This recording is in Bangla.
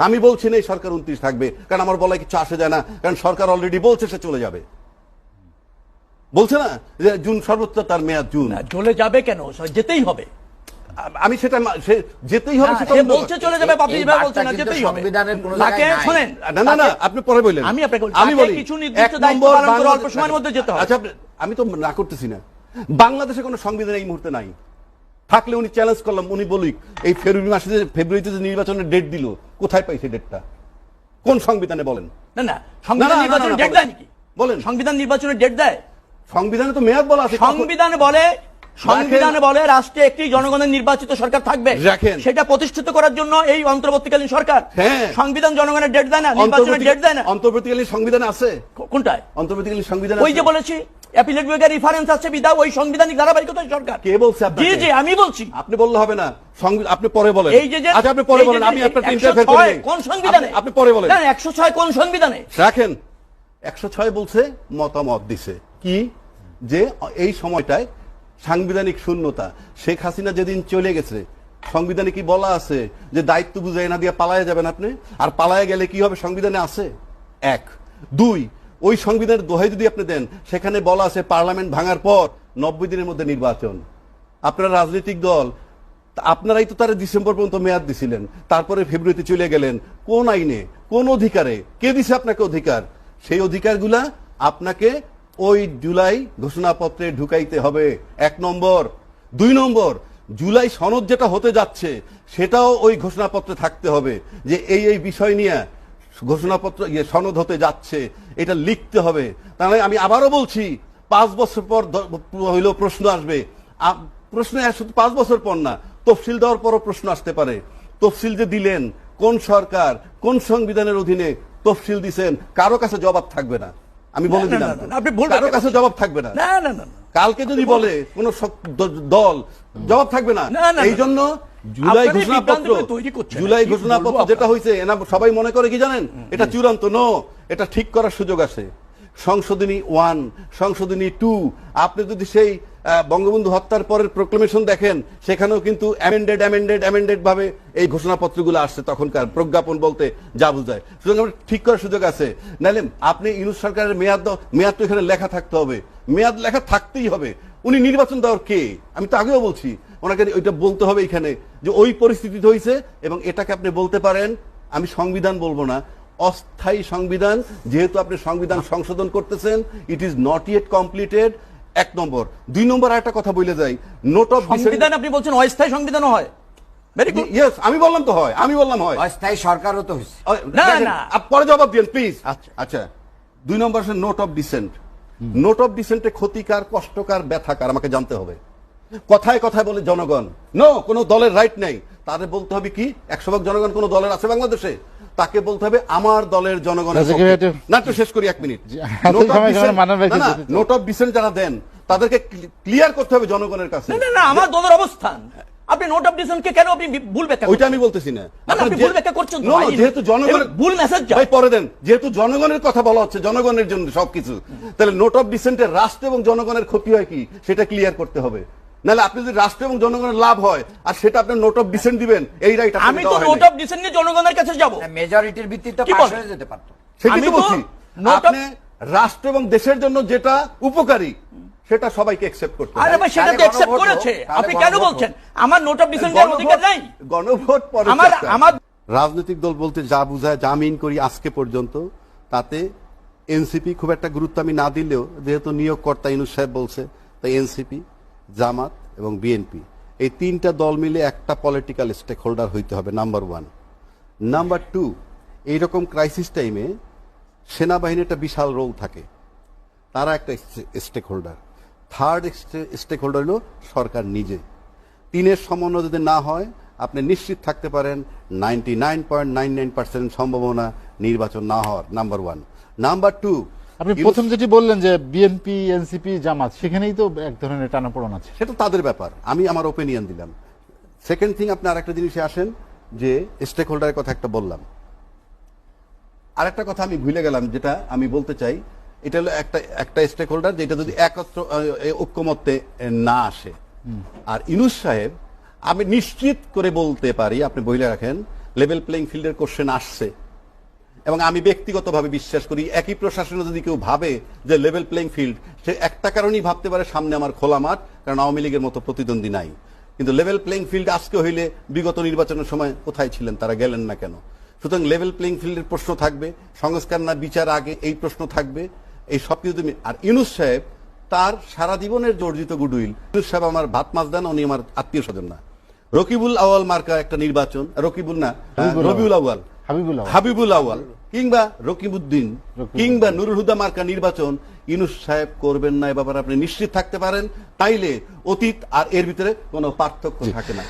আমি বলছি না এই সরকার 29 থাকবে, কারণ আমার বলায় কিছু আসে যায় না, কারণ সরকার অলরেডি বলছে সে চলে যাবে। বলছে না যে জুন সর্বোচ্চ তার মেয়াদ জুন। চলে যাবে কেন, যেতেই হবে। আমি সেটা যেতেই হবে সেটা বলছে চলে যাবে, আপনি যেভাবে বলছেন না যেতেই হবে। সংবিধানের কোনো তাকে শুনেন, না আপনি পরে বললেন, আমি আপনাকে বলি আমি বলি কিছু নির্দিষ্ট দায়িত্ব পালন করে অল্প সময়ের মধ্যে যেতে হবে। আচ্ছা আমি তো না করতেছি না, বাংলাদেশে কোনো সংবিধান এই মুহূর্তে নাই। থাকলে উনি চ্যালেঞ্জ করলাম, উনি বলুক এই ফেব্রুয়ারিতে যে নির্বাচনের ডেট দিল, কোথায় পাইছে ডেটটা, কোন সংবিধানে বলেন? না সংবিধান নির্বাচনের ডেট দেয় নাকি? বলেন, সংবিধান নির্বাচনের ডেট দেয়? সংবিধানে তো মেয়াদ বলা আছে। সংবিধানে বলে রাষ্ট্রে একটি জনগণের নির্বাচিত সরকার থাকবে, সেটা প্রতিষ্ঠিত করার জন্য এই অন্তর্বর্তীকালীন সরকার। সংবিধান জনগণের ডেট দেয় না, নির্বাচনের ডেট দেয় না। অন্তর্বর্তীকালীন সংবিধান আছে কোনটায়? অন্তর্বর্তীকালীন সংবিধান ওই যে বলেছি অ্যাপিলেট বিভাগের রেফারেন্স আছে বিধায় ওই সাংবিধানিক ধারাবাহিকতায় সরকার। কে বলছে আপনাকে? জি আমি বলছি। আপনি বললে হবে না, আপনি পরে বলেন। এই যে আচ্ছা আপনি পরে বলেন, আমি আপনার ইন্টারফেয়ার করি না। কোন সংবিধানে? আপনি পরে বলেন। না 106 কোন সংবিধানে? রাখেন, 106 বলছে মতামত দিছে কি, যে এই সময়টায় সাংবিধানিক শূন্যতা। শেখ হাসিনা যেদিন চলে গেছে, সংবিধানে কি বলা আছে যে দায়িত্ব বুঝাই না দিয়ে পালায়ে যাবেন আপনি? আর পালায়ে গেলে কি হবে সংবিধানে আছে? 1 2 ওই সংবিধানের দোহাই যদি আপনি দেন, সেখানে বলা আছে পার্লামেন্ট ভাঙার পর 90 দিনের মধ্যে নির্বাচন। আপনারা রাজনৈতিক দল, আপনারাই তো তারা ডিসেম্বর পর্যন্ত মেয়াদ দিছিলেন, তারপরে ফেব্রুয়ারিতে চলে গেলেন। কোন আইনে, কোন অধিকারে, কে দিছে আপনাকে অধিকার? সেই অধিকারগুলা আপনাকে ওই জুলাই ঘোষণাপত্রে ঢুকাইতে হবে, 1 নম্বর। 2 নম্বর, জুলাই সনদ যেটা হতে যাচ্ছে সেটাও ওই ঘোষণাপত্রে থাকতে হবে, যে এই বিষয় নিয়ে ঘোষণাপত্র সনদ হতে যাচ্ছে, এটা লিখতে হবে। তাহলে আমি আবারও বলছি, 5 বছর পর হইলেও প্রশ্ন আসবে। প্রশ্ন শুধু 5 বছর পর না, তফসিল দেওয়ার পরও প্রশ্ন আসতে পারে। তফসিল যে দিলেন, কোন সরকার কোন সংবিধানের অধীনে তফসিল দিছেন, কারো কাছে জবাব থাকবে না। আমি বলে দিলাম, কারো কাছে জবাব থাকবে না। কালকে যদি বলে কোন দল, জবাব থাকবে না। এই জন্য জুলাই ঘোষণাপত্র যেটা হয়েছে, সবাই মনে করে কি জানেন, এটা চূড়ান্ত। নো, এটা ঠিক করার সুযোগ আছে। সংশোধনী 1, সংশোধনী 2, আপনি যদি সেই বঙ্গবন্ধু হত্যার পরের প্রোক্লেমেশন দেখেন, সেখানেও কিন্তু অ্যামেন্ডেড ভাবে এই ঘোষণাপত্রগুলো আসছে। তখনকার প্রজ্ঞাপন বলতে যা বুঝায়, সুতরাং ঠিক করার সুযোগ আছে। নাহলে আপনি ইউনূস সরকারের মেয়াদ তো এখানে লেখা থাকতে হবে, মেয়াদ লেখা থাকতেই হবে। উনি নির্বাচন দেওয়ার কে? আমি তো আগেও বলছি, ওনাকে ওইটা বলতে হবে এখানে, যে ওই পরিস্থিতিতে হয়েছে। এবং এটাকে আপনি বলতে পারেন, আমি সংবিধান বলবো না, অস্থায়ী সংবিধান। যেহেতু আপনি সংবিধান সংশোধন করতেছেন, it is not yet completed. 1 নম্বর। 2 নম্বর একটা কথা বলে যাই, নোট অফ সংবিধান আপনি বলছেন অস্থায়ী সংবিধানও হয়। ভেরি গুড, ইয়েস, আমি বললাম তো হয়, আমি বললাম হয়। অস্থায়ী সরকারও তো হইছে। না পরে জবাব দিন প্লিজ। আচ্ছা 2 নম্বর আছে note of dissent. Note of ডিসেন্টে ক্ষতিকার, কষ্টকার, ব্যথাকার আমাকে জানতে হবে। কথায় কথায় বলে জনগণ, নো, কোন দলের রাইট নাই। তাদের বলতে হবে কি, 100% জনগণ কোন দলের আছে বাংলাদেশে? তাকে বলতে হবে আমার দলের জনগণের। না, একটু শেষ করি 1 মিনিট। নোট অফ ডিসেন্ট যারা দেন, তাদেরকে ক্লিয়ার করতে হবে জনগণের কাছে। না আমার দলের অবস্থান। আপনি নোট অফ ডিসেন্টকে কেন আপনি ভুল ব্যাখ্যা? ওইটা আমি বলতেছি না, আপনি ভুল ব্যাখ্যা করছেন। যেহেতু জনগণের ভুল মেসেজ ভাই পরে দেন, যেহেতু জনগণের কথা বলা হচ্ছে, জনগণের জন্য সবকিছু, তাহলে নোট অফ ডিসেন্টের রাষ্ট্র এবং জনগণের ক্ষতি হয় কি, সেটা ক্লিয়ার করতে হবে। নাহলে আপনি যদি রাষ্ট্র এবং জনগণের লাভ হয়, আর সেটা আপনি নোট অফ ডিসেন্ট দিবেন, এই রাইট আমি তো নোট অফ ডিসেন্ট নিয়ে জনগণের কাছে যাব। মেজরিটির ভিত্তিতে পাস হয়ে যেতে পারত। সেটাই তো বলছি, আপনি রাষ্ট্র এবং দেশের জন্য যেটা উপকারী সেটা সবাইকে অ্যাকসেপ্ট করতে হবে। আরে ভাই, সেটা তো অ্যাকসেপ্ট করেছে। আপনি কেন বলছেন আমার নোট অফ ডিসেন্টের অধিকার নাই? গণভোট পরে। আমার রাজনৈতিক দল বলতে যা বুঝায়, যা মিন করি আজকে পর্যন্ত, তাতে এনসিপি খুব একটা গুরুত্ব আমি না দিলেও, যেহেতু নিয়োগকর্তা ইউনূস সাহেব বলছে, তাই এনসিপি, জামাত এবং বিএনপি, এই 3টা দল মিলে একটা পলিটিক্যাল স্টেক হোল্ডার হইতে হবে, নাম্বার 1। নাম্বার 2, এইরকম ক্রাইসিস টাইমে সেনাবাহিনীর একটা বিশাল রোল থাকে, তারা একটা stake holder. 3rd stake holder হলো সরকার নিজে। 3-এর সমন্বয় যদি না হয়, আপনি নিশ্চিত থাকতে পারেন 99.99% সম্ভাবনা নির্বাচন না হওয়ার, নাম্বার 1। নাম্বার 2, আপনি প্রথম যেটি বললেন যে বিএনপি, এনসিপি, জামাত, সেখানেই তো এক ধরনের টানাপোড়েন আছে। সেটা তাদের ব্যাপার, আমি আমার ওপিনিয়ন দিলাম। সেকেন্ড থিং, আপনি আরেকটা জিনিসে আসেন, যে স্টেক হোল্ডারের কথা একটা বললাম, আরেকটা কথা আমি ভুলে গেলাম, যেটা আমি বলতে চাই। এটা হলো একটা স্টেক হোল্ডার, যেটা যদি ঐক্যমত্যে না আসে। আর ইউনূস সাহেব, আমি নিশ্চিত করে বলতে পারি, আপনি বলে রাখেন, লেভেল প্লেইং ফিল্ডের কোশ্চেন আসছে, এবং আমি ব্যক্তিগতভাবে বিশ্বাস করি একই প্রশাসনে যদি কেউ ভাবে যে লেভেল প্লেইং ফিল্ড, সে একটা কারণেই ভাবতে পারে সামনে আমার খোলা মাঠ, কারণ আওয়ামী লীগের মতো প্রতিদ্বন্দ্বী নাই। কিন্তু লেভেল প্লেইং ফিল্ড আজকে হইলে বিগত নির্বাচনের সময় কোথায় ছিলেন, তারা গেলেন না কেন? সুতরাং লেভেল প্লেইং ফিল্ডের প্রশ্ন থাকবে, সংস্কার না বিচার আগে এই প্রশ্ন থাকবে, এই সব কিছু তুমি। আর ইউনূস সাহেব তার সারা জীবনের যে অর্জিত গুডউইল, ইউনূস সাহেব আমার ভাত মাছ দেন, উনি আমার আত্মীয় স্বজন না। রকিবুল আউয়াল মার্কা একটা নির্বাচন, রকিবুল না রবিউল আউয়াল, হাবিবুল আউয়াল কিংবা রকিবউদ্দিন কিংবা নুরুল হুদা মার্কা নির্বাচন ইউনূস সাহেব করবেন না, এ ব্যাপারে আপনি নিশ্চিত থাকতে পারেন। তাইলে অতীত আর এর ভিতরে কোনো পার্থক্য থাকে না।